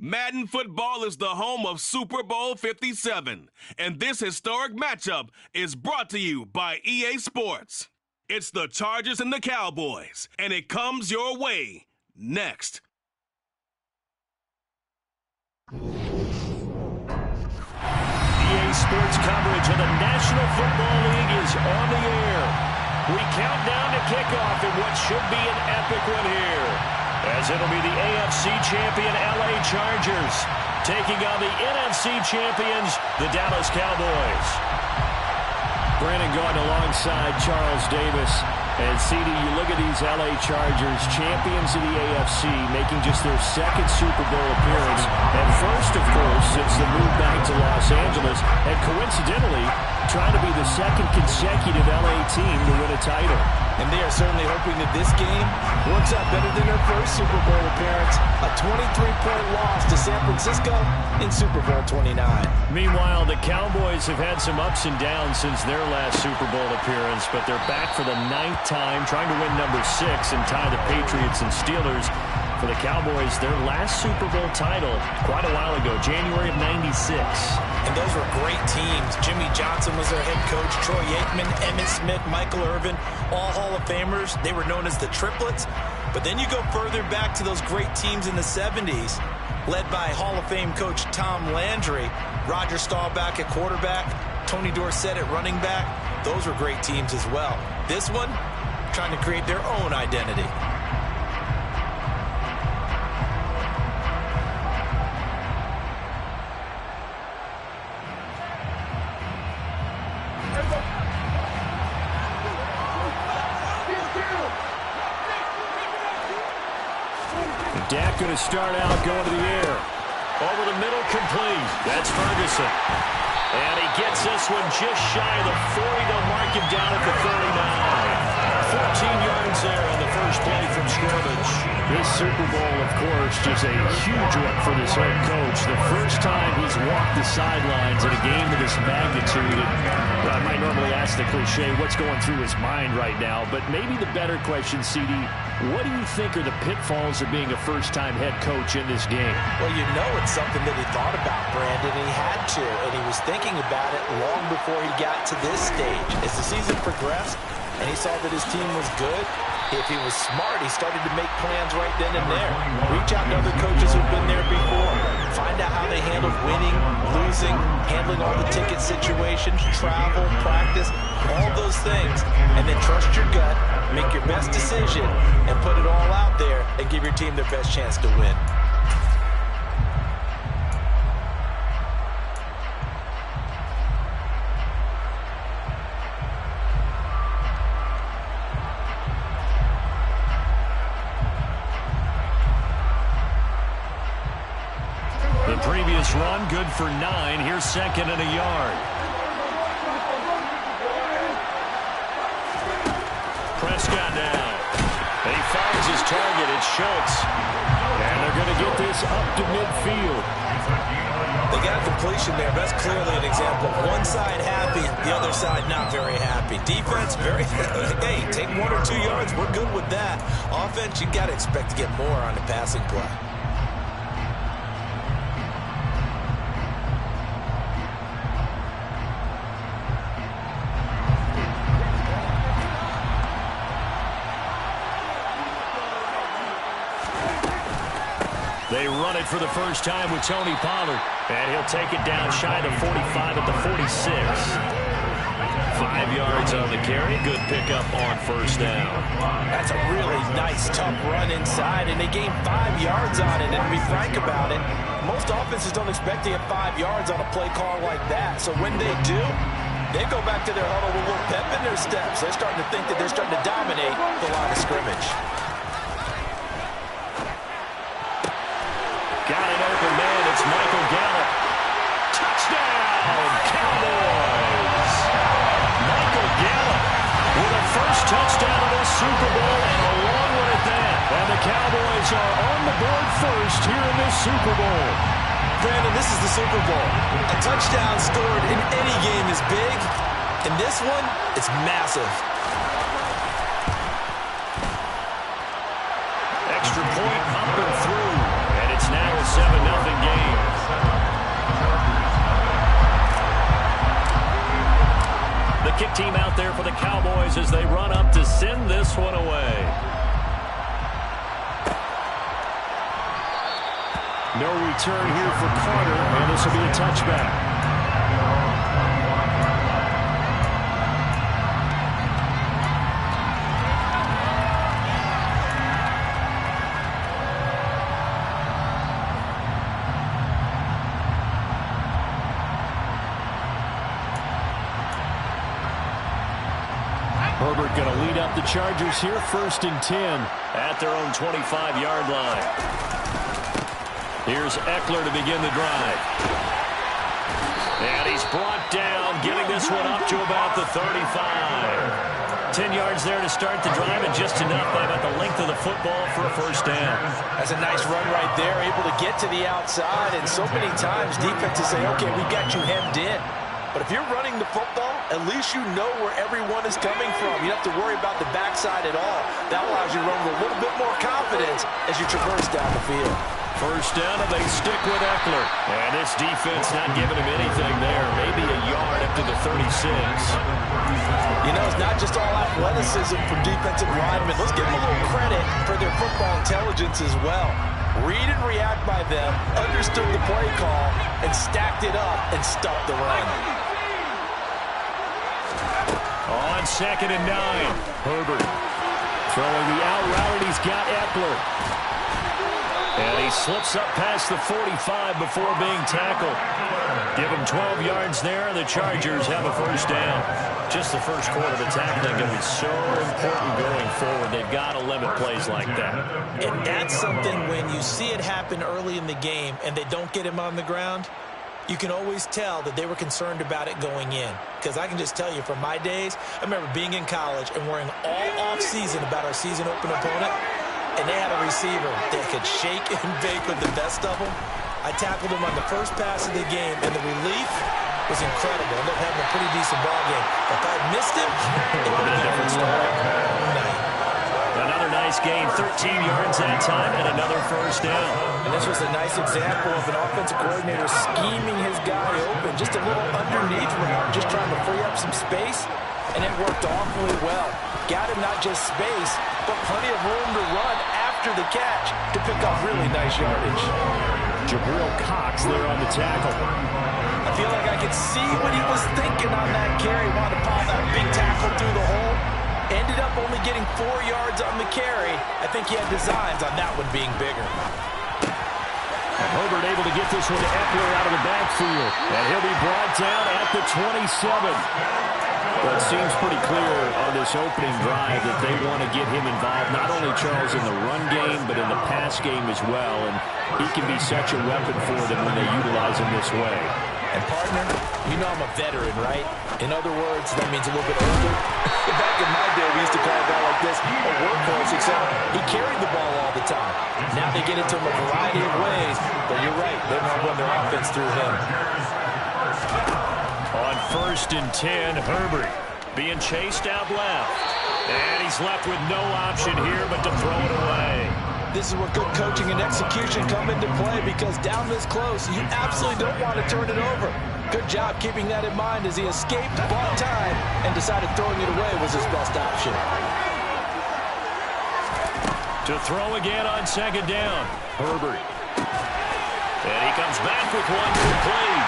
Madden Football is the home of Super Bowl 57, and this historic matchup is brought to you by EA Sports. It's the Chargers and the Cowboys, and it comes your way next. EA Sports coverage of the National Football League is on the air. We count down to kickoff in what should be an epic one here, as it'll be the AFC champion LA Chargers taking on the NFC champions, the Dallas Cowboys. Brandon going alongside Charles Davis. And CD, you look at these LA Chargers, champions of the AFC, making just their second Super Bowl appearance. And first, of course, since the move back to Los Angeles. And coincidentally, trying to be the second consecutive LA team to win a title. And they are certainly hoping that this game works out better than their first Super Bowl appearance. A 23-point loss to San Francisco in Super Bowl 29. Meanwhile, the Cowboys have had some ups and downs since their last Super Bowl appearance, but they're back for the 9th time, trying to win number 6 and tie the Patriots and Steelers. For the Cowboys, their last Super Bowl title quite a while ago, January of '96. And those were great teams. Jimmy Johnson was their head coach, Troy Aikman, Emmitt Smith, Michael Irvin, all Hall of Famers. They were known as the Triplets. But then you go further back to those great teams in the 70s, led by Hall of Fame coach Tom Landry, Roger Staubach at quarterback, Tony Dorsett at running back. Those were great teams as well. This one, trying to create their own identity. Dak going to start out going to the air. Over the middle, complete. That's Ferguson. And he gets this one just shy of the 40. They'll mark him down at the 39. 14 yards there on the first play from scrimmage. This Super Bowl, of course, just a huge one for this head coach. The first time he's walked the sidelines in a game of this magnitude. And I might normally ask the cliche, what's going through his mind right now? But maybe the better question, CD, what do you think are the pitfalls of being a first-time head coach in this game? Well, you know it's something that he thought about, Brandon, and he had to, and he was thinking about it long before he got to this stage. As the season progressed and he saw that his team was good, if he was smart, he started to make plans right then and there. Reach out to other coaches who've been there before. Find out how they handled winning, losing, handling all the ticket situations, travel, practice, all those things. And then trust your gut, make your best decision, and put it all out there and give your team their best chance to win. Previous run, good for 9. Here's second and a yard. Prescott now. And he finds his target. It's Schultz. And they're going to get this up to midfield. They got completion there. That's clearly an example of one side happy, the other side not very happy. Defense, very, hey, take 1 or 2 yards. We're good with that. Offense, you got to expect to get more on the passing play. They run it for the first time with Tony Pollard. And he'll take it down shy of the 45 at the 46. 5 yards on the carry. Good pickup on first down. That's a really nice, tough run inside, and they gained 5 yards on it. And to be frank about it, most offenses don't expect to get 5 yards on a play call like that. So when they do, they go back to their huddle with a little pep in their steps. They're starting to think that they're starting to dominate the line of scrimmage. Got an open man. It's Michael Gallup. Touchdown, Cowboys. Michael Gallup with a first touchdown of this Super Bowl and a long one at that. And the Cowboys are on the board first here in this Super Bowl. Brandon, this is the Super Bowl. A touchdown scored in any game is big. In this one, it's massive. Cowboys as they run up to send this one away. No return here for Carter, and this will be a touchback. Herbert going to lead up the Chargers here, 1st and 10 at their own 25-yard line. Here's Eckler to begin the drive. And he's brought down, getting this one up to about the 35. 10 yards there to start the drive, and just enough by about the length of the football for a 1st down. That's a nice run right there, able to get to the outside, and so many times defenses say, okay, we got you hemmed in. But if you're running the football, at least you know where everyone is coming from. You don't have to worry about the backside at all. That allows you to run with a little bit more confidence as you traverse down the field. 1st down, and they stick with Eckler. And this defense not giving him anything there. Maybe a yard up to the 36. You know, it's not just all athleticism from defensive linemen. Let's give them a little credit for their football intelligence as well. Read and react by them, understood the play call, and stacked it up and stuffed the run. On 2nd and 9, Herbert throwing the out route, and he's got Eckler. And he slips up past the 45 before being tackled. Give him 12 yards there, and the Chargers have a 1st down. Just the first quarter of the tackling going to be so important going forward. They've got to limit plays like that. And that's something when you see it happen early in the game and they don't get him on the ground, you can always tell that they were concerned about it going in. Because I can just tell you from my days, I remember being in college and worrying all off-season about our season open opponent, and they had a receiver that could shake and bake with the best of them. I tackled him on the first pass of the game, and the relief was incredible. Ended up having a pretty decent ball game. If I had missed him, it would have been a different story. Another nice gain, 13 yards that time, and another 1st down. And this was a nice example of an offensive coordinator scheming his guy open, just a little underneath route, just trying to free up some space, and it worked awfully well. Got him not just space, but plenty of room to run after the catch to pick up really nice yardage. Jabril Cox there on the tackle. I feel like I could see what he was thinking on that carry. Wanted to pop that big tackle through the hole. Ended up only getting 4 yards on the carry. I think he had designs on that one being bigger. And Herbert able to get this one to Eckler out of the backfield. And he'll be brought down at the 27. Well, it seems pretty clear on this opening drive that they want to get him involved, not only, Charles, in the run game, but in the pass game as well. And he can be such a weapon for them when they utilize him this way. And, partner, you know I'm a veteran, right? In other words, that means a little bit older. Back in my day, we used to call a ball like this a workhorse, except he carried the ball all the time. Now they get it to him a variety of ways. But you're right, they want to run their offense through him. On 1st and 10, Herbert being chased out left. And he's left with no option here but to throw it away. This is where good coaching and execution come into play, because down this close, you absolutely don't want to turn it over. Good job keeping that in mind as he escaped, bought time, and decided throwing it away was his best option. To throw again on 2nd down, Herbert. And he comes back with one complete.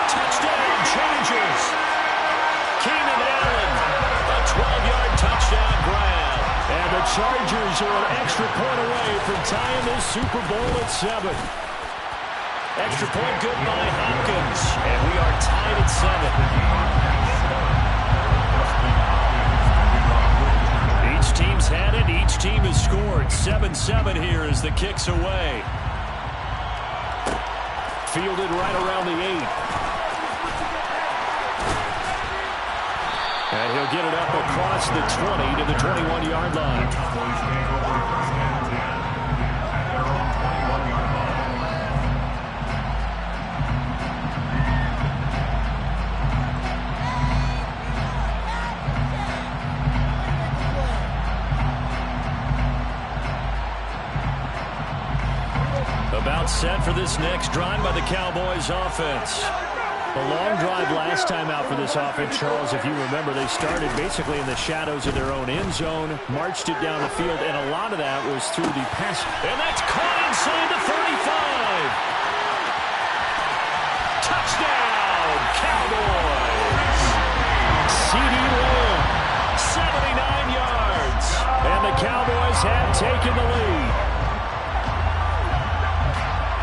Touchdown, Chargers. Keenan Allen, a 12-yard touchdown grab. And the Chargers are an extra point away from tying this Super Bowl at 7. Extra point good by Hopkins. And we are tied at 7. Each team's had it. Each team has scored. 7-7 here as the kick's away. Fielded right around the 8. And he'll get it up across the 20 to the 21-yard line. About set for this next drive by the Cowboys offense. A long drive last time out for this offense, Charles. If you remember, they started basically in the shadows of their own end zone, marched it down the field, and a lot of that was through the pass. And that's caught inside the 35. Touchdown, Cowboys. CD Lamb, 79 yards. And the Cowboys have taken the lead.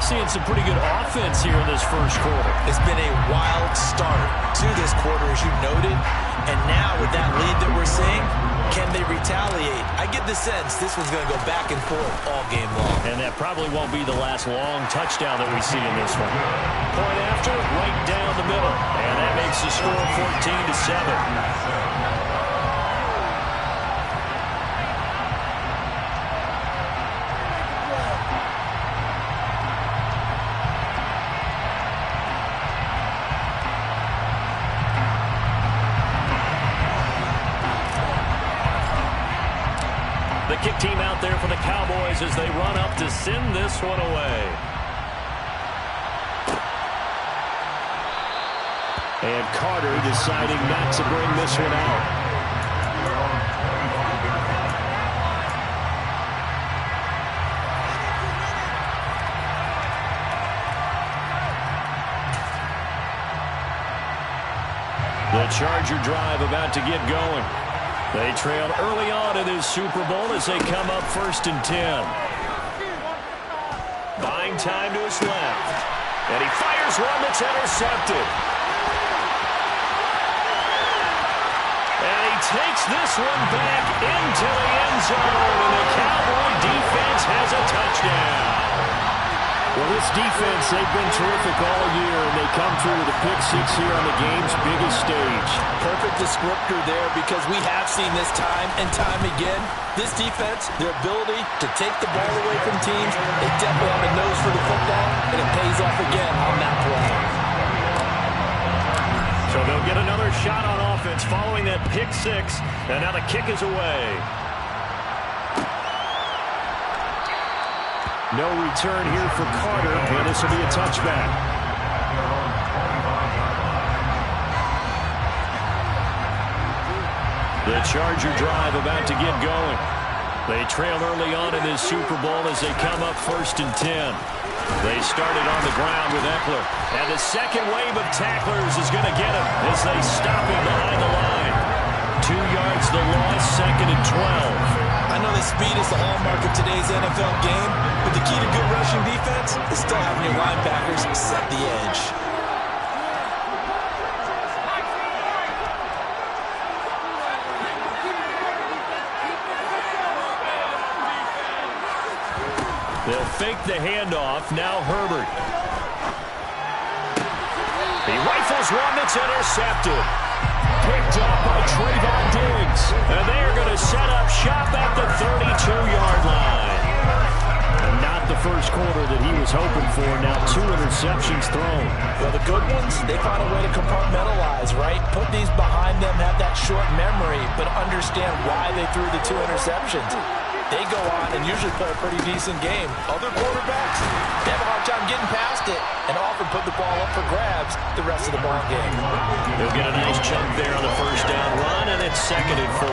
Seeing some pretty good offense here in this first quarter. It's been a wild start to this quarter, as you noted. And now with that lead that we're seeing, can they retaliate? I get the sense this one's going to go back and forth all game long. And that probably won't be the last long touchdown that we see in this one. Point after, right down the middle. And that makes the score 14-7. The kick team out there for the Cowboys as they run up to send this one away. And Carter deciding not to bring this one out. The Charger drive about to get going. They trailed early on in this Super Bowl as they come up 1st and 10. Buying time to his left. And he fires one that's intercepted. And he takes this one back into the end zone. And the Cowboy defense has a touchdown. Well, this defense, they've been terrific all year, and they come through with a pick-6 here on the game's biggest stage. Perfect descriptor there, because we have seen this time and time again. This defense, their ability to take the ball away from teams, they definitely have a nose for the football, and it pays off again on that play. So they'll get another shot on offense following that pick-6, and now the kick is away. No return here for Carter, and this will be a touchback. The Charger drive about to get going. They trail early on in this Super Bowl as they come up 1st and 10. They started on the ground with Eckler, and the second wave of tacklers is going to get him as they stop him behind the line. 2 yards the loss, 2nd and 12. I know that speed is the hallmark of today's NFL game, but the key to good rushing defense is still having your linebackers set the edge. They'll fake the handoff. Now Herbert. He rifles one that's intercepted. Picked up by Trayvon Diggs. And they are going to set up shop at the 32-yard line. And not the first quarter that he was hoping for. Now 2 interceptions thrown. Well, the good ones, they find a way to compartmentalize, right? Put these behind them, have that short memory, but understand why they threw the 2 interceptions. They go on and usually play a pretty decent game. Other quarterbacks, they have a hard time getting past it and often put the ball up for grabs the rest of the ball game. He'll get a nice chunk there on the first down run, and it's 2nd and 4.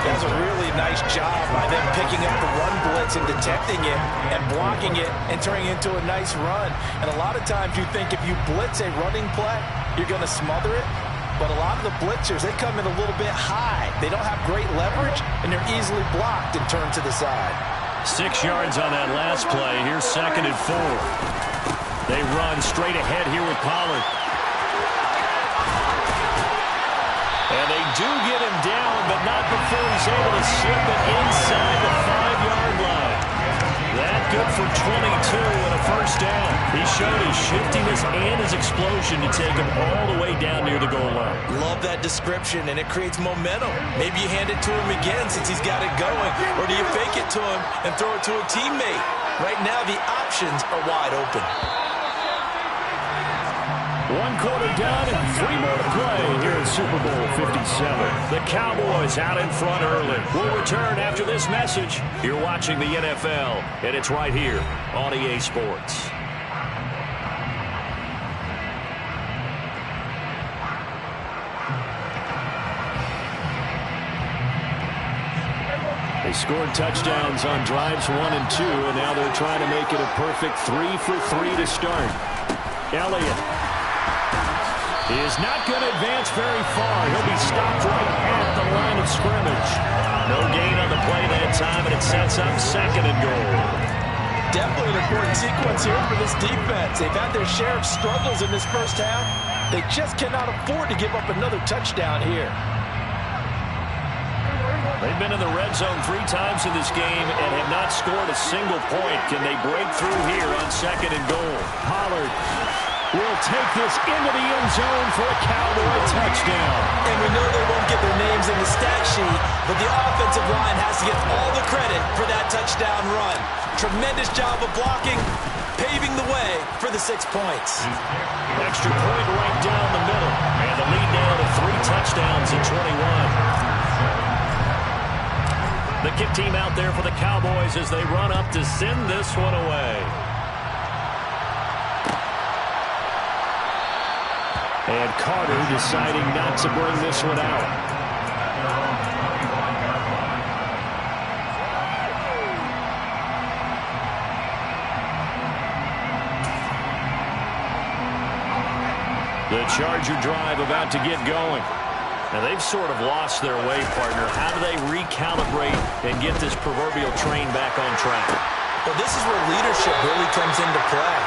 That's a really nice job by them picking up the run blitz and detecting it and blocking it and turning it into a nice run. And a lot of times you think if you blitz a running play, you're going to smother it. But a lot of the blitzers, they come in a little bit high. They don't have great leverage, and they're easily blocked and turned to the side. 6 yards on that last play. Here's 2nd and 4. They run straight ahead here with Pollard. And they do get him down, but not before he's able to slip it inside the 5-yard line. That good for 22 and a first down. He showed his shiftiness and his explosion to take him all the way down near the goal line. Love that description, and it creates momentum. Maybe you hand it to him again since he's got it going, or do you fake it to him and throw it to a teammate? Right now, the options are wide open. 1 quarter done and 3 more to play here in Super Bowl 57. The Cowboys out in front early. We'll return after this message. You're watching the NFL, and it's right here on EA Sports. They scored touchdowns on drives 1 and 2, and now they're trying to make it a perfect 3 for 3 to start. Elliott is not going to advance very far. He'll be stopped right at the line of scrimmage. No gain on the play that time, and it sets up 2nd and goal. Definitely an important sequence here for this defense. They've had their share of struggles in this first half. They just cannot afford to give up another touchdown here. They've been in the red zone 3 times in this game and have not scored a single point. Can they break through here on 2nd and goal? Pollard will take this into the end zone for a Cowboy touchdown. And we know they won't get their names in the stat sheet, but the offensive line has to get all the credit for that touchdown run. Tremendous job of blocking, paving the way for the 6 points. Extra point right down the middle, and the lead now to 3 touchdowns in 21. The kick team out there for the Cowboys as they run up to send this one away. And Carter deciding not to bring this one out. The Charger drive about to get going. Now, they've sort of lost their way, partner. How do they recalibrate and get this proverbial train back on track? Well, this is where leadership really comes into play.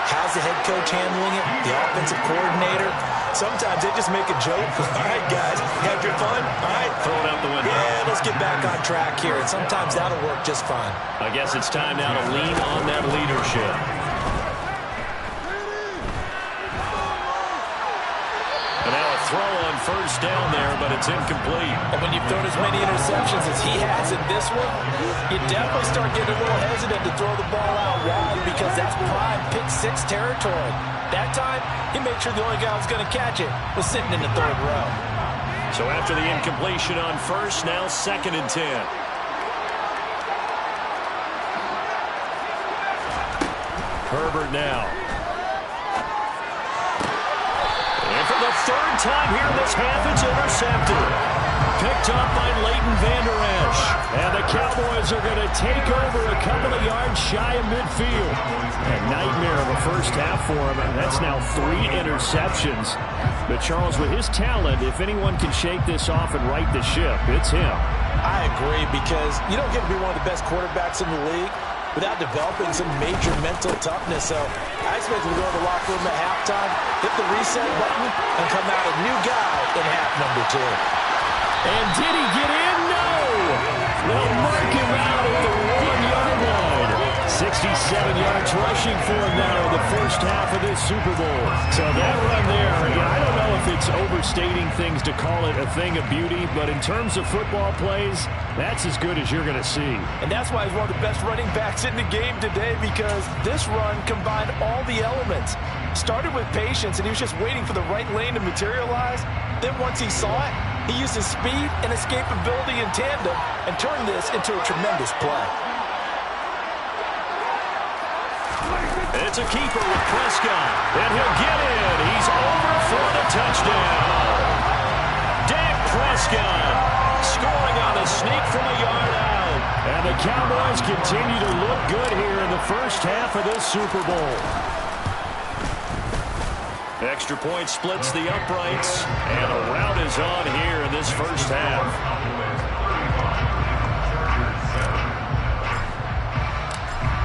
How's the head coach handling it? The offensive coordinator? Sometimes they just make a joke. All right, guys, had your fun? All right. Throw it out the window. Yeah, let's get back on track here. And sometimes that'll work just fine. I guess it's time now to lean on that leadership. And now a throw on first down there, but it's incomplete. And when you've thrown as many interceptions as he has in this one, you definitely start getting a little hesitant to throw the ball out wide because that's prime pick-6 territory. That time, he made sure the only guy who was going to catch it was sitting in the 3rd row. So after the incompletion on first, now 2nd and 10. Herbert now. And for the 3rd time here in this half, it's intercepted. Picked up by Leighton Vander Esch. And the Cowboys are going to take over a couple of yards shy of midfield. A nightmare of a first half for him. And that's now 3 interceptions. But Charles, with his talent, if anyone can shake this off and right the ship, it's him. I agree, because you don't get to be one of the best quarterbacks in the league without developing some major mental toughness. So I expect him to go to the locker room at halftime, hit the reset button, and come out a new guy in half number 2. And did he get in? No! They'll mark him out at the 1-yard line. 67 yards rushing for him now in the first half of this Super Bowl. So that run there, I don't know if it's overstating things to call it a thing of beauty, but in terms of football plays, that's as good as you're going to see. And that's why he's one of the best running backs in the game today, because this run combined all the elements. Started with patience, and he was just waiting for the right lane to materialize. Then once he saw it, he used his speed and escapability in tandem and turned this into a tremendous play. It's a keeper with Prescott, and he'll get in. He's over for the touchdown. Dak Prescott scoring on the sneak from a yard out. And the Cowboys continue to look good here in the first half of this Super Bowl. Extra point splits the uprights, and a rout is on here in this first half.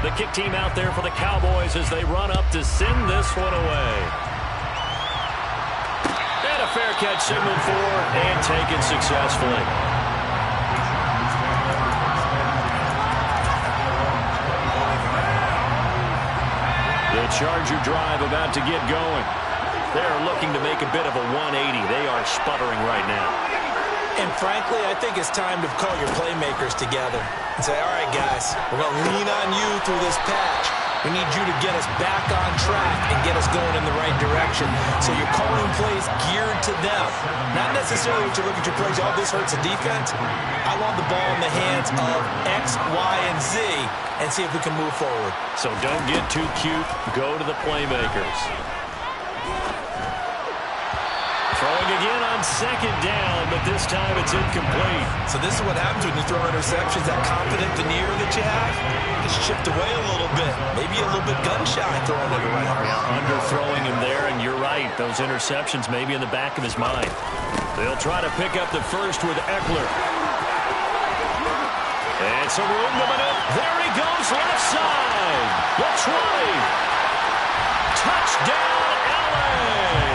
The kick team out there for the Cowboys as they run up to send this one away. And a fair catch signaled for and taken successfully. The Charger drive about to get going. They're looking to make a bit of a 180. They are sputtering right now. And frankly, I think it's time to call your playmakers together and say, all right, guys, we're going to lean on you through this patch. We need you to get us back on track and get us going in the right direction. So you're calling plays geared to them. Not necessarily what you look at your plays, oh, this hurts the defense. I want the ball in the hands of X, Y, and Z and see if we can move forward. So don't get too cute. Go to the playmakers. Throwing again on on second down, but this time it's incomplete. So this is what happens when you throw interceptions. That confident veneer that you have gets chipped away a little bit. Maybe a little bit gun-shy throwing it around. Yeah, underthrowing him there, and you're right. Those interceptions may be in the back of his mind. They'll try to pick up the first with Eckler. And some room to maneuver. There he goes, left side. The 20. Touchdown, LA!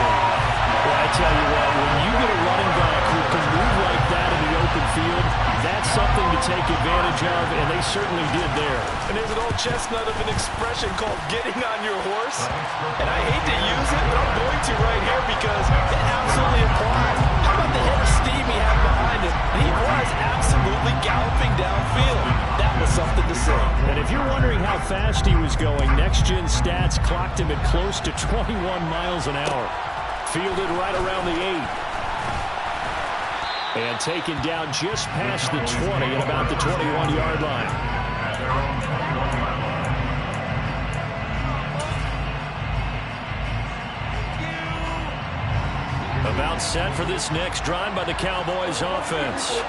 Well, I tell you what, when you get a running back who can move like that in the open field, that's something to take advantage of, and they certainly did there. And there's an old chestnut of an expression called getting on your horse. And I hate to use it, but I'm going to right here because it absolutely applies. How about the hit of steam he had behind him? And he was absolutely galloping downfield. That was something to see. And if you're wondering how fast he was going, Next Gen Stats clocked him at close to 21 miles an hour. Fielded right around the 8. And taken down just past the 20 at about the 21-yard line. About set for this next drive by the Cowboys offense.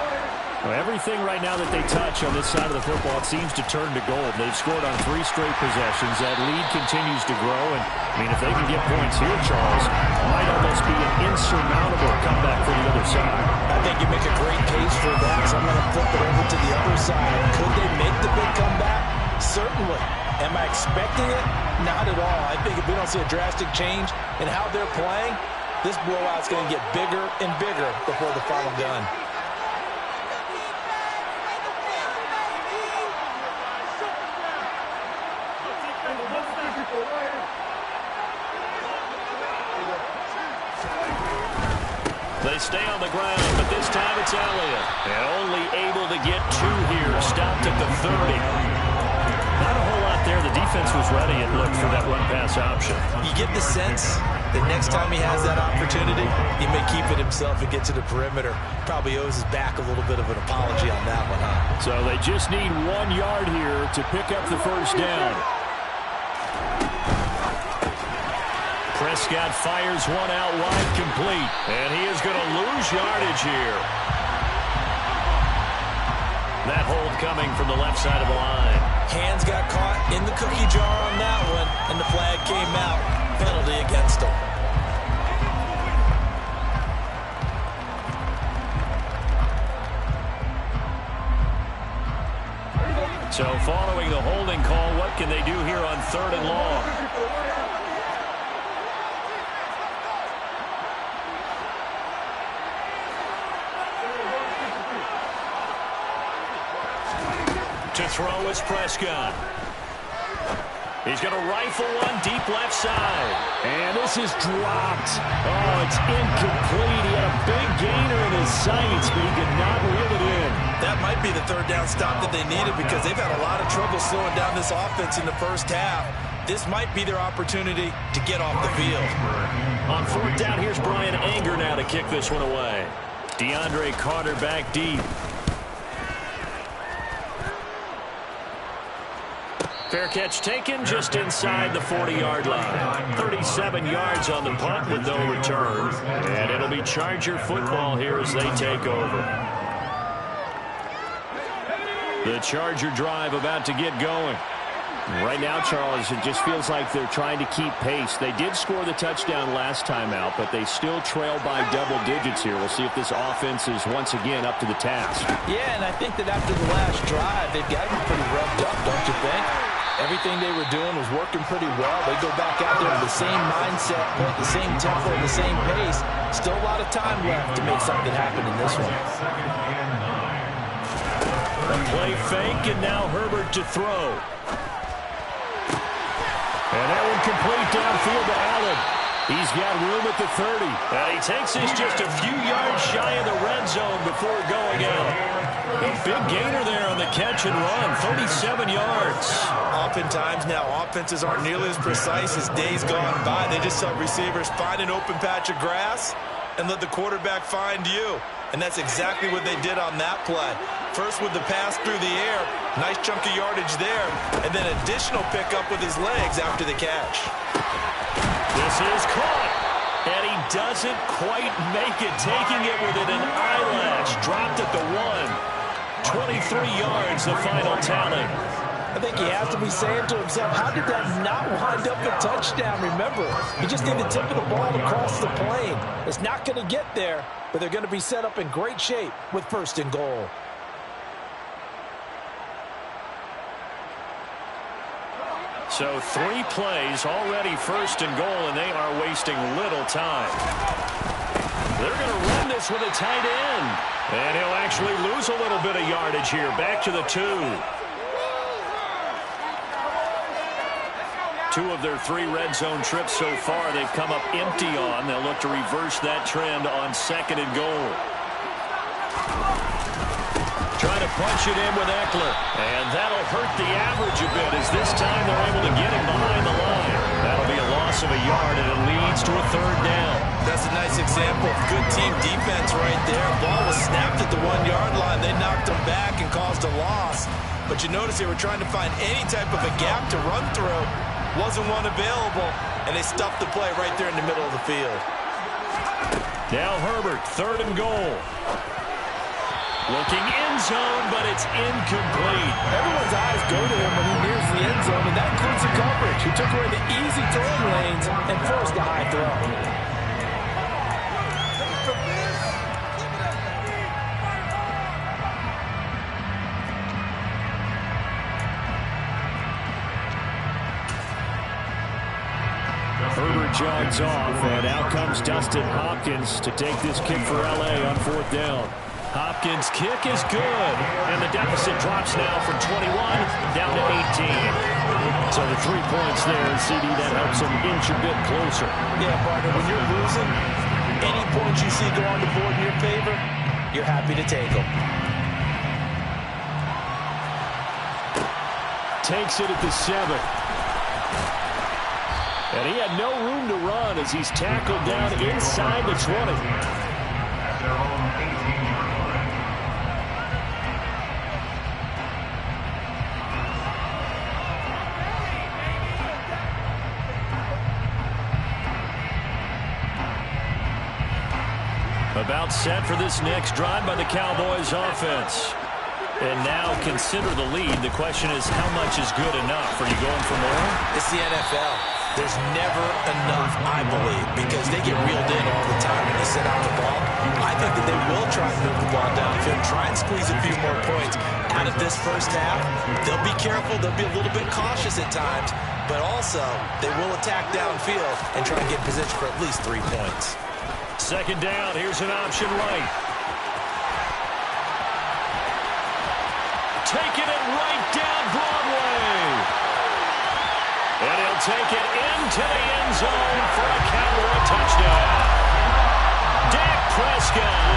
Well, everything right now that they touch on this side of the football, it seems to turn to gold. They've scored on 3 straight possessions. That lead continues to grow. And, I mean, if they can get points here, Charles, it might almost be an insurmountable comeback for the other side. I think you make a great case for that, so I'm going to flip it over to the other side. Could they make the big comeback? Certainly. Am I expecting it? Not at all. I think if we don't see a drastic change in how they're playing, this blowout's going to get bigger and bigger before the final gun. They stay on the ground, but this time it's Elliott. And only able to get 2 here. Stopped at the 30. Not a whole lot there. The defense was ready and looked for that run-pass option. You get the sense that next time he has that opportunity, he may keep it himself and get to the perimeter. Probably owes his back a little bit of an apology on that one, huh? So they just need 1 yard here to pick up the first down. Prescott fires one out wide, complete. And he is going to lose yardage here. That hold coming from the left side of the line. Hands got caught in the cookie jar on that one, and the flag came out. Penalty against him. So following the holding call, what can they do here on 3rd and long? To throw is Prescott. He's going to rifle one deep left side. And this is dropped. Oh, it's incomplete. He had a big gainer in his sights, but he could not reel it in. That might be the 3rd down stop that they needed because they've had a lot of trouble slowing down this offense in the first half. This might be their opportunity to get off the field. On 4th down, here's Brian Anger now to kick this one away. DeAndre Carter back deep. Fair catch taken just inside the 40-yard line. 37 yards on the punt with no return. And it'll be Charger football here as they take over. The Charger drive about to get going. Right now, Charles, it just feels like they're trying to keep pace. They did score the touchdown last time out, but they still trail by double digits here. We'll see if this offense is once again up to the task. Yeah, and I think that after the last drive, they've got to be pretty revved up, don't you think? Everything they were doing was working pretty well. They go back out there with the same mindset, play at the same tempo, the same pace. Still a lot of time left to make something happen in this one. A play fake, and now Herbert to throw. And that one complete downfield to Allen. He's got room at the 30. And he takes this just a few yards shy of the red zone before going out. A big gainer there on the catch and run, 37 yards. Oftentimes now, offenses aren't nearly as precise as days gone by. They just let receivers find an open patch of grass and let the quarterback find you. And that's exactly what they did on that play. First with the pass through the air, nice chunk of yardage there, and then additional pickup with his legs after the catch. This is caught. And he doesn't quite make it, taking it within an eyelash. Dropped at the 1. 23 yards, the final tally. I think he has to be saying to himself, how did that not wind up a touchdown? Remember, he just need the tip of the ball across the plane. It's not going to get there, but they're going to be set up in great shape with 1st and goal. So 3 plays, already 1st and goal, and they are wasting little time. They're going to run this with a tight end. And he'll actually lose a little bit of yardage here. Back to the 2. 2 of their 3 red zone trips so far they've come up empty on. They'll look to reverse that trend on 2nd and goal. Trying to punch it in with Eckler. And that'll hurt the average a bit as this time they're able to get him behind the line. That'll be a loss of a yard, and it leads to a 3rd down. That's a nice example of good team defense right there. Ball was snapped at the 1-yard line. They knocked him back and caused a loss. But you notice they were trying to find any type of a gap to run through. Wasn't one available, and they stuffed the play right there in the middle of the field. Now Herbert, 3rd and goal. Looking end zone, but it's incomplete. Everyone's eyes go to him when he nears the end zone, and that includes the coverage. He took away the easy throwing lanes and forced a high throw. Herbert jogs off, and out comes Dustin Hopkins to take this kick for L.A. on 4th down. Hopkins' kick is good, and the deficit drops now from 21 down to 18. So the 3 points there, and CD, that helps them inch a bit closer. Yeah, partner, when you're losing, any points you see go on the board in your favor, you're happy to take them. Takes it at the 7. And he had no room to run as he's tackled down inside the 20. About set for this next drive by the Cowboys offense. And now consider the lead. The question is, how much is good enough? Are you going for more? It's the NFL. There's never enough, I believe, because they get reeled in all the time when they sit on the ball. I think that they will try to move the ball downfield, try and squeeze a few more points out of this first half. They'll be careful. They'll be a little bit cautious at times, but also they will attack downfield and try and get in position for at least 3 points. 2nd down. Here's an option right. Taking it right down Broadway. And he'll take it into the end zone for a Cowboy touchdown. Dak Prescott,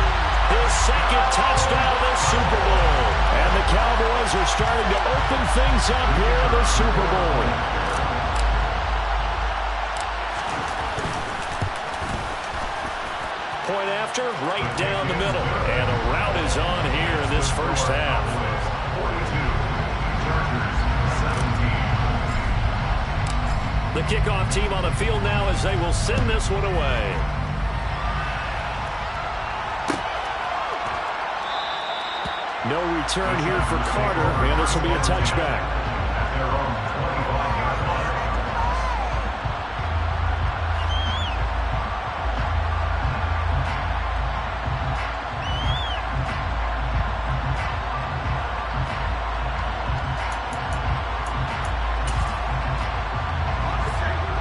his 2nd touchdown of the Super Bowl. And the Cowboys are starting to open things up here in the Super Bowl. Point after, right down the middle. And the route is on here in this first half. The kickoff team on the field now as they will send this one away. No return here for Carter, and this will be a touchback.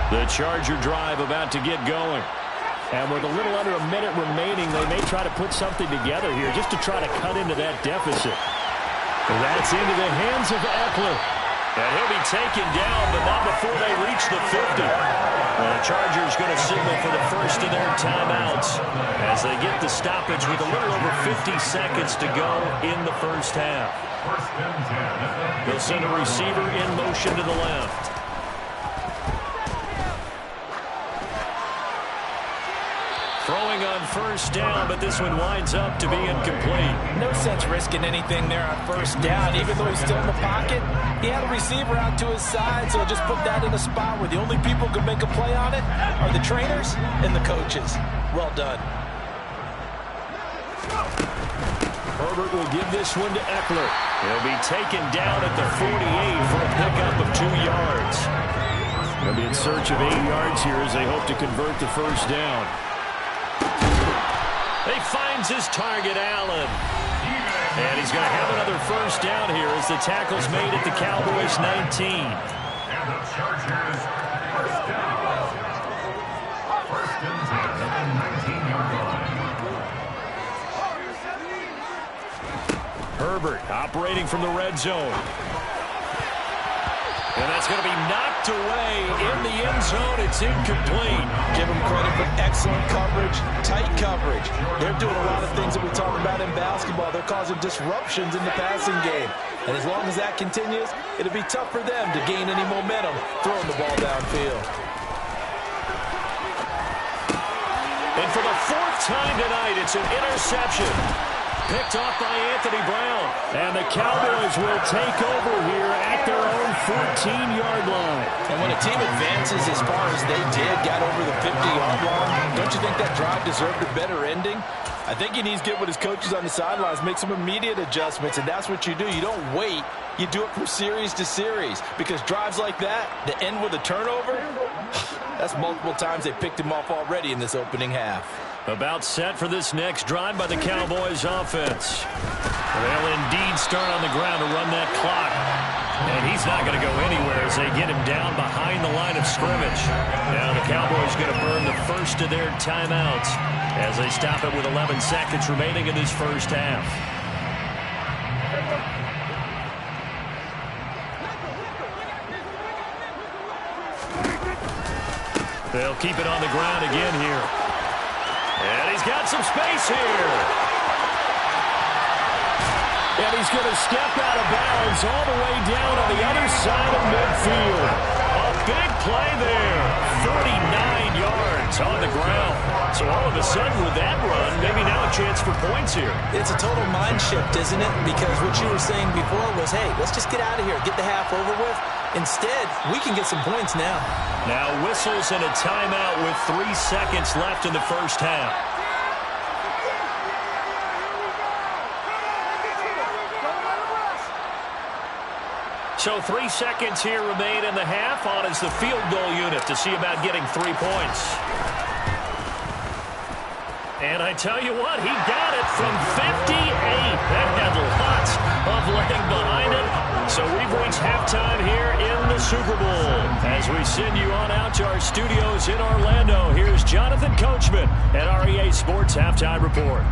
The Charger drive about to get going. And with a little under a minute remaining, they may try to put something together here just to try to cut into that deficit. That's into the hands of Eckler. And he'll be taken down, but not before they reach the 50. Well, the Chargers going to signal for the first of their timeouts as they get the stoppage with a little over 50 seconds to go in the first half. They'll send a receiver in motion to the left. Throwing on first down, but this one winds up to be incomplete. No sense risking anything there on first down. Even though he's still in the pocket, he had a receiver out to his side, so just put that in a spot where the only people who can make a play on it are the trainers and the coaches. Well done. Herbert will give this one to Eckler. He'll be taken down at the 48 for a pickup of 2 yards. They'll be in search of 8 yards here as they hope to convert the first down. He finds his target, Allen. And he's going to have another first down here as the tackle's made at the Cowboys' 19. And the Chargers first down. First and 10 at the 19-yard line. Herbert operating from the red zone. And that's going to be knocked away in the end zone. It's incomplete. Give them credit for excellent coverage, tight coverage. They're doing a lot of things that we talk about in basketball. They're causing disruptions in the passing game. And as long as that continues, it'll be tough for them to gain any momentum throwing the ball downfield. And for the 4th time tonight, it's an interception. Picked off by Anthony Brown. And the Cowboys will take over here at their own 14-yard line. And when a team advances as far as they did, got over the 50-yard line, don't you think that drive deserved a better ending? I think he needs to get with his coaches on the sidelines, make some immediate adjustments, and that's what you do. You don't wait. You do it from series to series, because drives like that end with a turnover, that's multiple times they picked him off already in this opening half. About set for this next drive by the Cowboys offense. They'll indeed start on the ground to run that clock. And he's not going to go anywhere as they get him down behind the line of scrimmage. Now the Cowboys going to burn the first of their timeouts as they stop it with 11 seconds remaining in this first half. They'll keep it on the ground again here. And he's got some space here. And he's going to step out of bounds all the way down on the other side of midfield. A big play there. 49 yards on the ground. So all of a sudden with that run, maybe now a chance for points here. It's a total mind shift, isn't it? Because what you were saying before was, hey, let's just get out of here, get the half over with. Instead, we can get some points now. Now whistles and a timeout with 3 seconds left in the first half. So 3 seconds here remain in the half. On is the field goal unit to see about getting 3 points. And I tell you what, he got it from 58. That had lots of leg behind it. So we've reached halftime here in the Super Bowl. As we send you on out to our studios in Orlando, here's Jonathan Coachman at our EA Sports Halftime Report.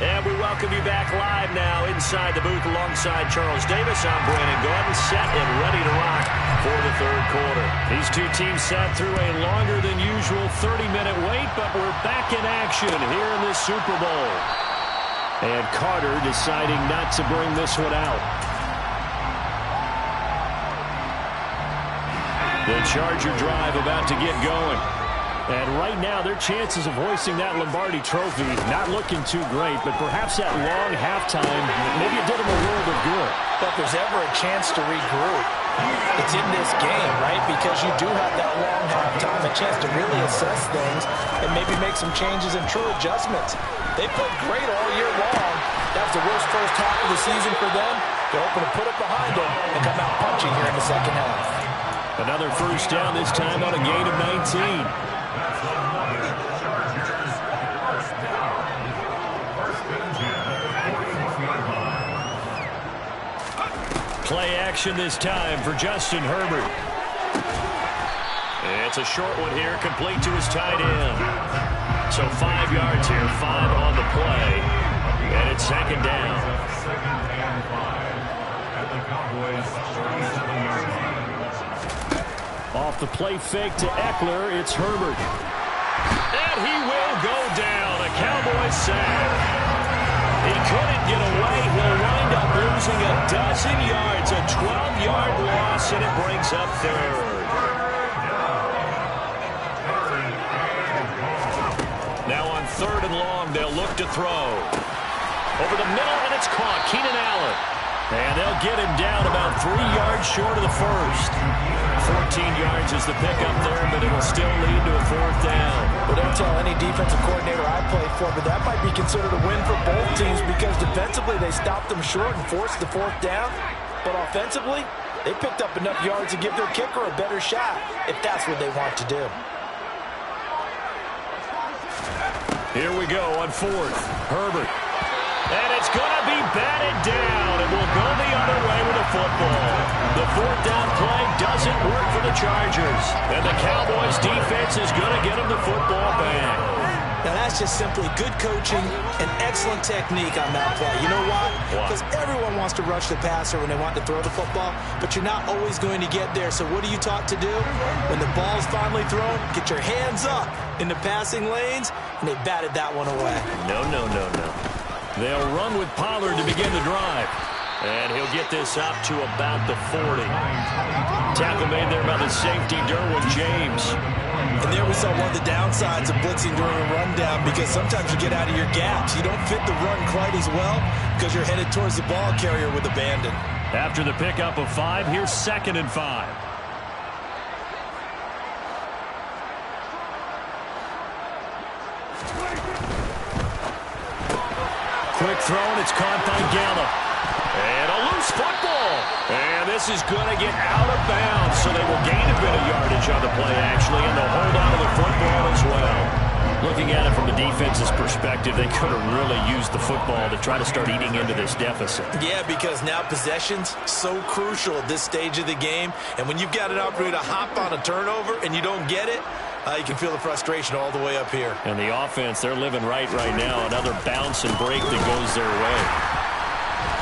And we welcome you back live now inside the booth alongside Charles Davis. I'm Brandon Gordon, set and ready to rock for the third quarter. These two teams sat through a longer than usual 30-minute wait, but we're back in action here in this Super Bowl. And Carter deciding not to bring this one out. The Charger drive about to get going. And right now, their chances of hoisting that Lombardi trophy not looking too great, but perhaps that long halftime, maybe it did them a world of good. But if there's ever a chance to regroup, it's in this game, right? Because you do have that long halftime, a chance to really assess things and maybe make some changes and true adjustments. They played great all year long. That was the worst first half of the season for them. They're hoping to put it behind them and come out punching here in the second half. Another first down, this time on a gain of 19. Play action this time for Justin Herbert. It's a short one here, complete to his tight end. So 5 yards here, 5 on the play. And it's second down. Cowboys 47-yard line. Off the play fake to Eckler, it's Herbert. And he will go down. A Cowboys sack. He couldn't get away. He'll wind up losing a dozen yards. A 12-yard loss, and it brings up third. Now on 3rd and long, they'll look to throw. Over the middle, and it's caught. Keenan Allen. And they'll get him down about 3 yards short of the first. 14 yards is the pickup there, but it'll still lead to a 4th down. But don't tell any defensive coordinator I played for, but that might be considered a win for both teams because defensively they stopped them short and forced the 4th down. But offensively, they picked up enough yards to give their kicker a better shot if that's what they want to do. Here we go on 4th. Herbert. And it's going to be batted down. It will go the other way with the football. The 4th down play doesn't work for the Chargers. And the Cowboys defense is going to get them the football back. Now that's just simply good coaching and excellent technique on that play. You know why? Because everyone wants to rush the passer when they want to throw the football, but you're not always going to get there. So what are you taught to do? When the ball's finally thrown, get your hands up in the passing lanes, and they batted that one away. No. They'll run with Pollard to begin the drive. And he'll get this up to about the 40. Tackle made there by the safety, Derwin James. And there we saw one of the downsides of blitzing during a rundown because sometimes you get out of your gaps. You don't fit the run quite as well because you're headed towards the ball carrier with abandon. After the pickup of 5, here's 2nd and 5. Quick throw, and it's caught by Gallup. And a loose football. And this is going to get out of bounds, so they will gain a bit of yardage on the play, actually, and they'll hold on to the football as well. Looking at it from the defense's perspective, they could have really used the football to try to start eating into this deficit. Yeah, because now possession's so crucial at this stage of the game. And when you've got an opportunity to hop on a turnover and you don't get it, you can feel the frustration all the way up here. And the offense, they're living right now. Another bounce and break that goes their way.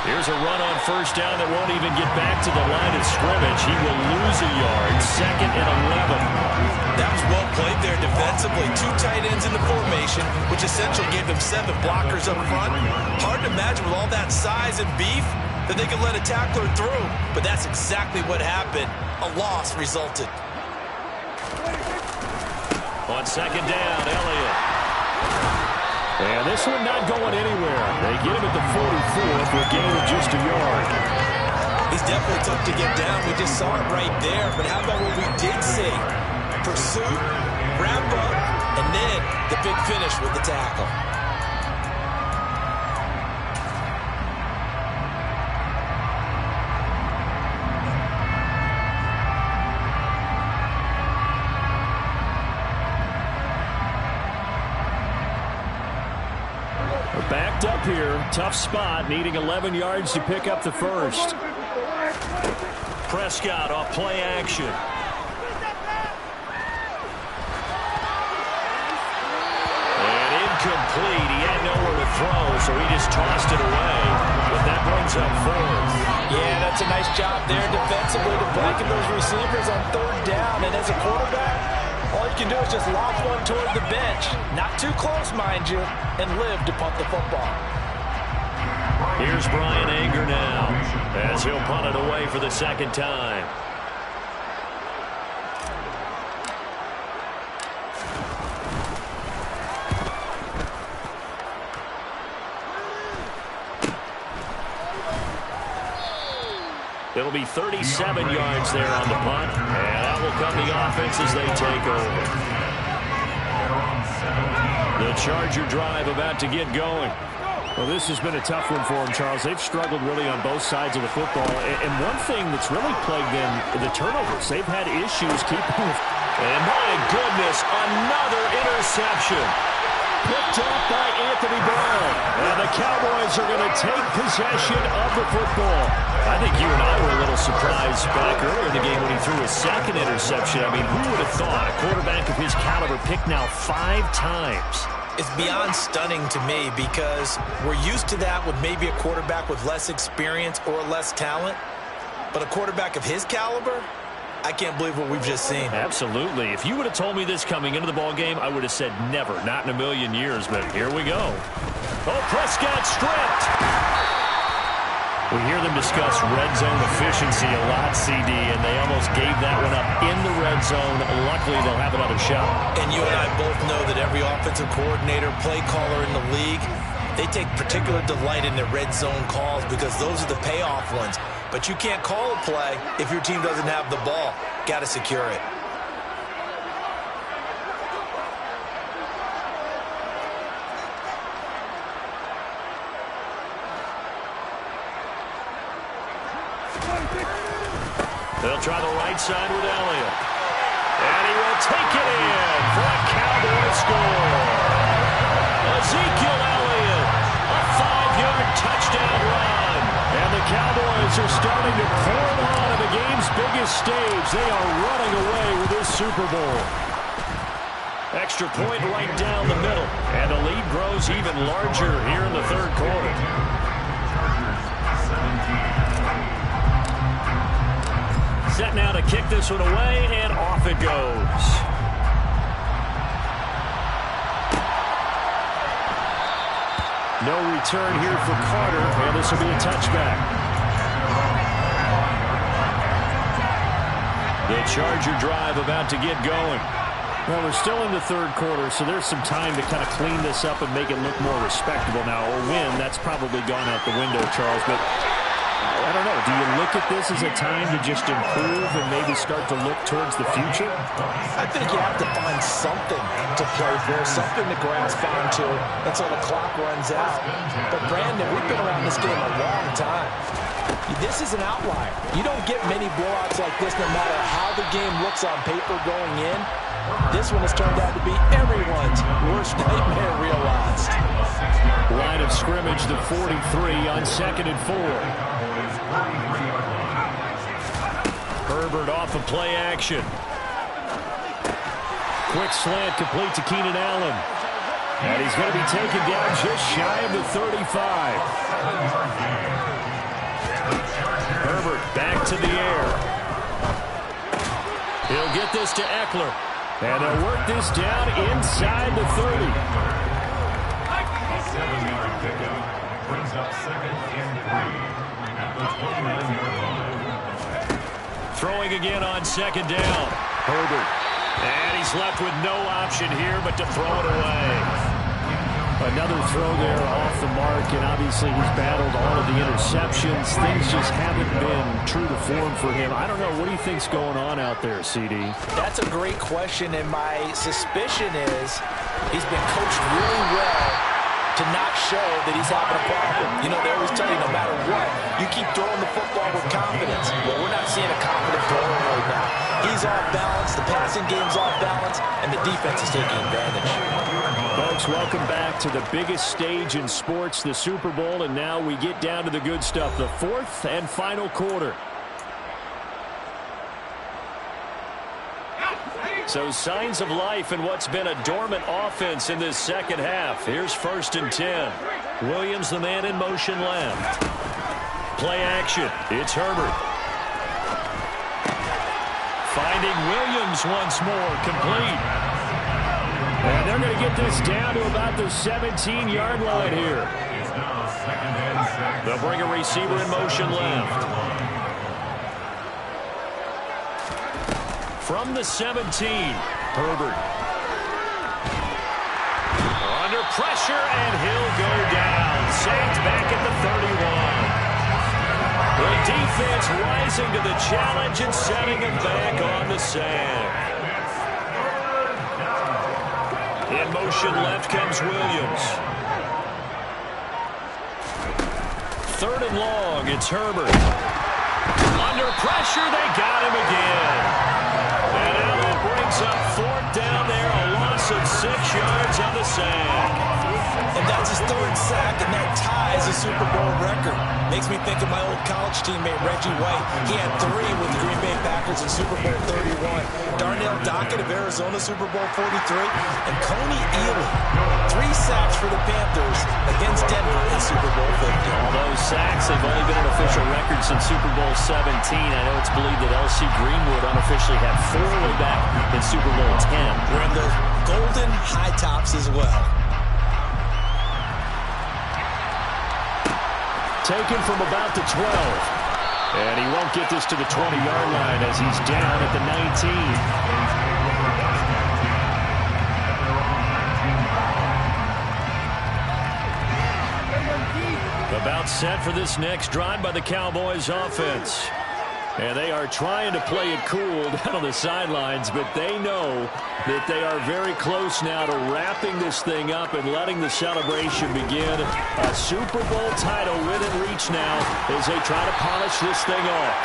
Here's a run on 1st down that won't even get back to the line of scrimmage. He will lose a yard. 2nd and 11. That was well played there defensively. 2 tight ends in the formation, which essentially gave them 7 blockers up front. Hard to imagine with all that size and beef that they could let a tackler through. But that's exactly what happened. A loss resulted. On 2nd down, Elliott. And this one not going anywhere. They get him at the 44 for a gain of just a yard. He's definitely tough to get down. We just saw it right there. But how about what we did see? Pursuit, wrap up, and then the big finish with the tackle. Backed up here, tough spot, needing 11 yards to pick up the first. Prescott off play action. And incomplete. He had nowhere to throw, so he just tossed it away. But that brings up 4th. Yeah, that's a nice job there defensively to blanket those receivers on 3rd down. And as a quarterback, all you can do is just lob one toward the bench. Not too close, mind you, and live to punt the football. Here's Brian Anger now, as he'll punt it away for the 2nd time. It'll be 37 yards there on the punt, and that will come the offense as they take over. The Charger drive about to get going. Well, this has been a tough one for them, Charles. They've struggled really on both sides of the football. And one thing that's really plagued them, the turnovers. They've had issues keeping. And my goodness, another interception. Picked up by Anthony Brown. And the Cowboys are going to take possession of the football. I think you and I were a little surprised back earlier in the game when he threw his 2nd interception. I mean, who would have thought a quarterback of his caliber picked now 5 times? It's beyond stunning to me because we're used to that with maybe a quarterback with less experience or less talent. But a quarterback of his caliber, I can't believe what we've just seen. Absolutely. If you would have told me this coming into the ball game, I would have said never, not in a million years, but here we go. Oh, Prescott stripped. We hear them discuss red zone efficiency a lot, CD, and they almost gave that one up in the red zone. Luckily, they'll have another shot. And you and I both know that every offensive coordinator, play caller in the league, they take particular delight in their red zone calls because those are the payoff ones. But you can't call a play if your team doesn't have the ball. Got to secure it. They'll try the right side with Elliott. And he will take it in for a Cowboy score. Ezekiel Elliott, a 5-yard touchdown run. And the Cowboys are starting to pour it on the game's biggest stage. They are running away with this Super Bowl. Extra point right down the middle. And the lead grows even larger here in the third quarter. Set now to kick this one away, and off it goes. No return here for Carter, and this will be a touchback. The Charger drive about to get going. Well, we're still in the third quarter, so there's some time to kind of clean this up and make it look more respectable now. Or win, that's probably gone out the window, Charles. But I don't know. Do you look at this as a time to just improve and maybe start to look towards the future? I think you have to find something to play for, something to grasp onto until the clock runs out. But, Brandon, we've been around this game a long time. This is an outlier. You don't get many blowouts like this no matter how the game looks on paper going in. This one has turned out to be everyone's worst nightmare realized. Line of scrimmage, the 43 on 2nd and 4. Herbert off of play action. Quick slant complete to Keenan Allen. And he's going to be taken down just shy of the 35. Herbert back to the air. He'll get this to Eckler. And they'll work this down inside the 30. 7-yard pickup brings up 2nd and 3 at the 29-yard line. Throwing again on 2nd down. Herbert. And he's left with no option here but to throw it away. Another throw there off the mark, and obviously he's battled all of the interceptions. Things just haven't been true to form for him. I don't know. What do you think's going on out there, CD? That's a great question, and my suspicion is he's been coached really well to not show that he's having a problem. You know, they always tell you no matter what, you keep throwing the football with confidence. Well, we're not seeing a confident thrower right now. He's off balance, the passing game's off balance, and the defense is taking advantage. Folks, welcome back to the biggest stage in sports, the Super Bowl, and now we get down to the good stuff, the fourth and final quarter. So signs of life in what's been a dormant offense in this second half. Here's 1st and 10. Williams, the man in motion left. Play action. It's Herbert. Finding Williams once more, complete. And they're going to get this down to about the 17-yard line here. They'll bring a receiver in motion left. From the 17, Herbert. Under pressure, and he'll go down. Sacked back at the 31. The defense rising to the challenge and setting him back on the sack. In motion left comes Williams. 3rd and long, it's Herbert. Under pressure, they got him again. And now that brings up 4th down there, a loss of 6 yards on the sack. And that's his 3rd sack, and that ties a Super Bowl record. Makes me think of my old college teammate, Reggie White. He had 3 with the Green Bay Packers in Super Bowl 31. Darnell Dockett of Arizona, Super Bowl 43. And Coney Ealy, 3 sacks for the Panthers against Denver in Super Bowl 50. All those sacks, they've only been an official record since Super Bowl 17. I know it's believed that L.C. Greenwood unofficially had 4 way back in Super Bowl 10. We're in the golden high tops as well. Taken from about the 12. And he won't get this to the 20-yard line as he's down at the 19. About set for this next drive by the Cowboys offense. And they are trying to play it cool down on the sidelines, but they know that they are very close now to wrapping this thing up and letting the celebration begin. A Super Bowl title within reach now as they try to polish this thing off.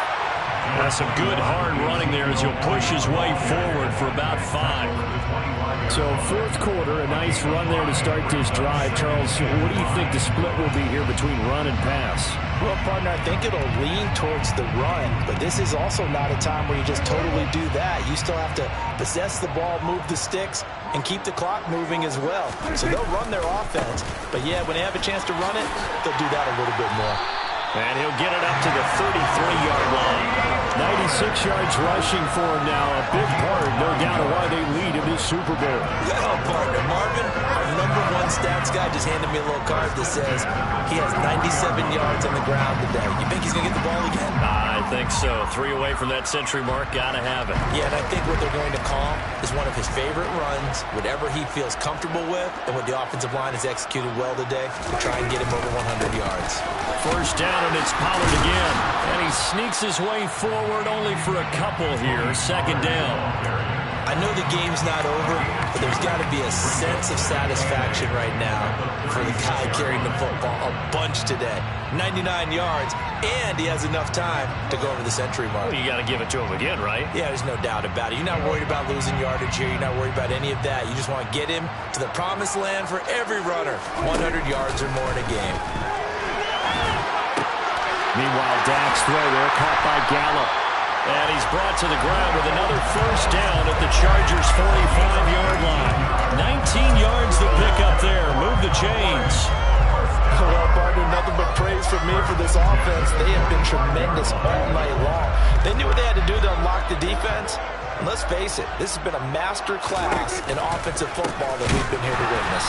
That's some good hard running there as he'll push his way forward for about 5. So fourth quarter, a nice run there to start this drive. Charles, what do you think the split will be here between run and pass? Well, partner, I think it'll lean towards the run, but this is also not a time where you just totally do that. You still have to possess the ball, move the sticks, and keep the clock moving as well. So they'll run their offense, but yeah, when they have a chance to run it, they'll do that a little bit more. And he'll get it up to the 33-yard line. 96 yards rushing for him now. A big part, no doubt, of why they lead in this Super Bowl. Oh, partner, Marvin, our #1 stats guy just handed me a little card that says he has 97 yards on the ground today. You think he's going to get the ball again? I think so. 3 away from that century mark. Got to have it. Yeah, and I think what they're going to call is one of his favorite runs, whatever he feels comfortable with, and what the offensive line has executed well today to try and get him over 100 yards. First down, and it's Pollard again. And he sneaks his way forward only for a couple here. Second down. I know the game's not over, but there's got to be a sense of satisfaction right now for the guy carrying the football a bunch today. 99 yards, and he has enough time to go over the century mark. Well, you got to give it to him again, right? Yeah, there's no doubt about it. You're not worried about losing yardage here. You're not worried about any of that. You just want to get him to the promised land for every runner. 100 yards or more in a game. Meanwhile, Dak's throw there caught by Gallup. And he's brought to the ground with another first down at the Chargers' 45-yard line. 19 yards to pick up there. Move the chains. Well, partner, nothing but praise from me for this offense. They have been tremendous all night long. They knew what they had to do to unlock the defense. And let's face it, this has been a master class in offensive football that we've been here to witness.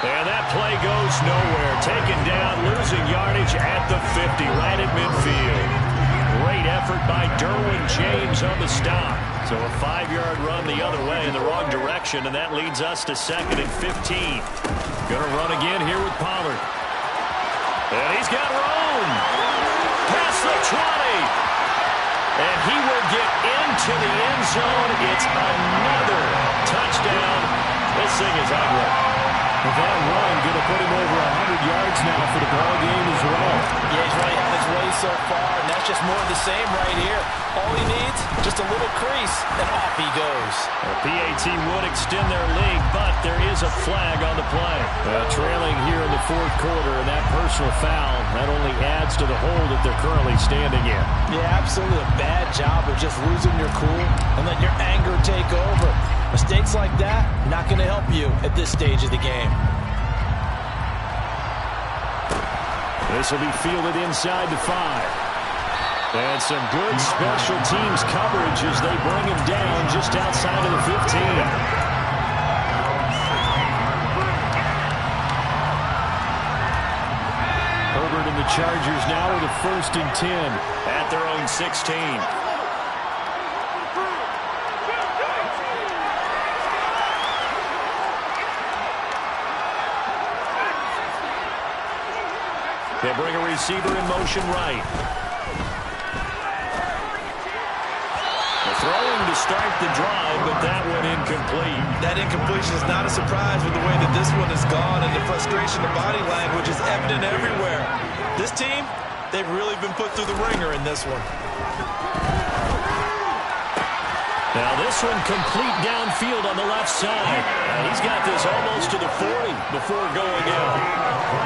And that play goes nowhere. Taken down, losing yardage at the 50, right at midfield. Great effort by Derwin James on the stop. So a 5-yard run the other way in the wrong direction, and that leads us to 2nd and 15. Going to run again here with Pollard. And he's got room. Past the 20. And he will get into the end zone. It's another touchdown. This thing is ugly. With that run, going to put him over 100 yards now for the ball game as well. Yeah, he's really had his way so far, and that's just more of the same right here. All he needs, just a little crease, and off he goes. The PAT would extend their lead, but there is a flag on the play. Trailing here in the fourth quarter, and that personal foul, that only adds to the hole that they're currently standing in. Yeah, absolutely a bad job of just losing your cool and letting your anger take over. Mistakes like that, not going to help you at this stage of the game. This will be fielded inside the 5. And some good special teams coverage as they bring him down just outside of the 15. Herbert and the Chargers now with a 1st and 10 at their own 16. They bring a receiver in motion right. Throwing to start the drive, but that one incomplete. That incompletion is not a surprise with the way that this one has gone, and the frustration of body language is evident everywhere. This team, they've really been put through the ringer in this one. Now this one complete downfield on the left side. He's got this almost to the 40 before going out.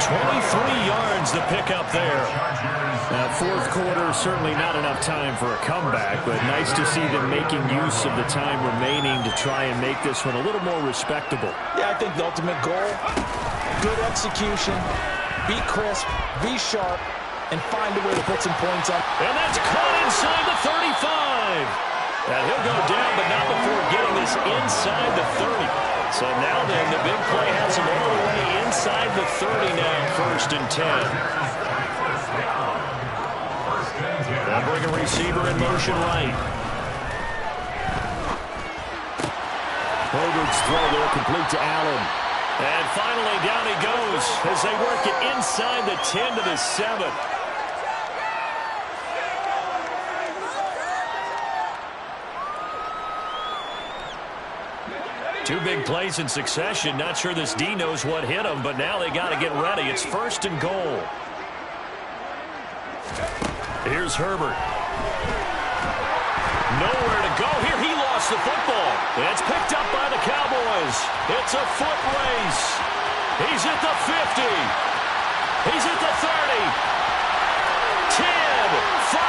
23 yards to pick up there. Fourth quarter, certainly not enough time for a comeback, but nice to see them making use of the time remaining to try and make this one a little more respectable. Yeah, I think the ultimate goal, good execution, be crisp, be sharp, and find a way to put some points up. And that's caught inside the 35. And he'll go down, but not before getting this inside the 30. So now then, the big play has him all the way inside the 30 now, 1st and 10. They'll bring a receiver in motion right. Herbert's throw there complete to Allen. And finally down he goes as they work it inside the 10 to the 7. Two big plays in succession. Not sure this D knows what hit him, but now they got to get ready. It's 1st and goal. Here's Herbert. Nowhere to go here. He lost the football. It's picked up by the Cowboys. It's a foot race. He's at the 50. He's at the 30. 10, 5,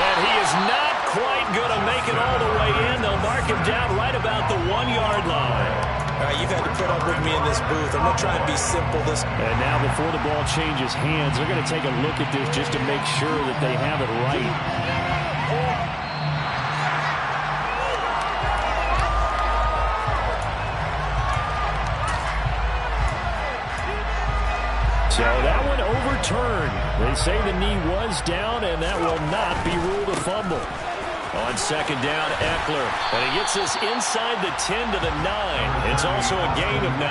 and he is not quite going to make it all the way in. They'll mark him down right about the 1-yard line. All right, you've had to put up with me in this booth. I'm going to try and be simple. And now before the ball changes hands, they're going to take a look at this just to make sure that they have it right. So that one overturned. They say the knee was down, and that will not be ruled a fumble. On 2nd down, Eckler. And he gets this inside the 10 to the 9. It's also a gain of 9.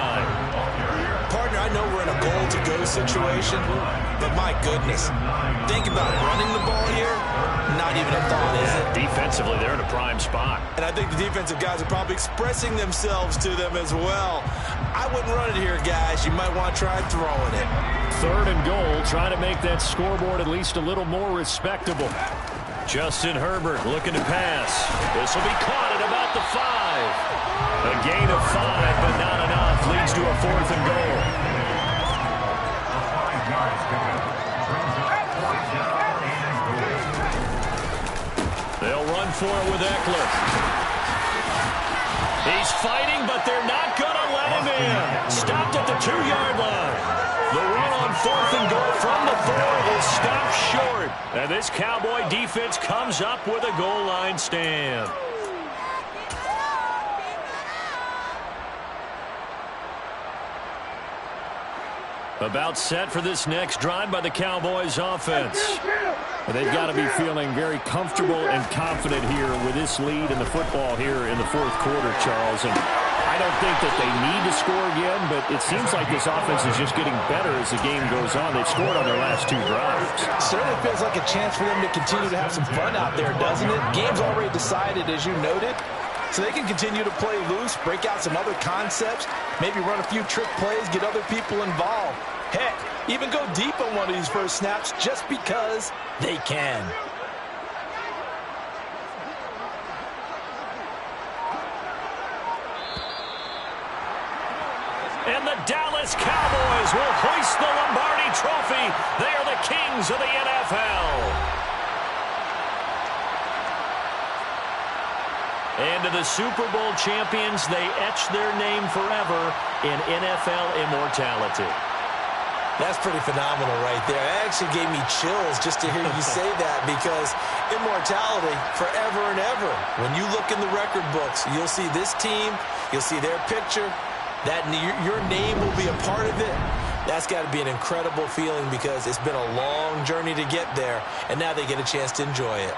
Partner, I know we're in a goal-to-go situation, but my goodness, think about running the ball here. Not even a thought, is it? Defensively, they're in a prime spot. And I think the defensive guys are probably expressing themselves to them as well. I wouldn't run it here, guys. You might want to try throwing it. 3rd and goal. Try to make that scoreboard at least a little more respectable. Justin Herbert looking to pass. This will be caught at about the 5. A gain of 5, but not enough. Leads to a 4th and goal. They'll run for it with Eckler. He's fighting, but they're not going to let him in. Stopped at the 2-yard line. The run on 4th and goal from the 4 is stopped short. And this Cowboy defense comes up with a goal line stand. About set for this next drive by the Cowboys offense. They've got to be feeling very comfortable and confident here with this lead in the football here in the 4th quarter, Charles. And I don't think that they need to score again, but it seems like this offense is just getting better as the game goes on. They've scored on their last 2 drives. Certainly feels like a chance for them to continue to have some fun out there, doesn't it? Game's already decided, as you noted. So they can continue to play loose, break out some other concepts, maybe run a few trick plays, get other people involved. Heck, even go deep on one of these first snaps just because they can. And the Dallas Cowboys will hoist the Lombardi Trophy. They are the kings of the NFL. And to the Super Bowl champions, they etch their name forever in NFL immortality. That's pretty phenomenal right there. It actually gave me chills just to hear you say that, because immortality forever and ever. When you look in the record books, you'll see this team, you'll see their picture, that your name will be a part of it. That's got to be an incredible feeling, because it's been a long journey to get there, and now they get a chance to enjoy it.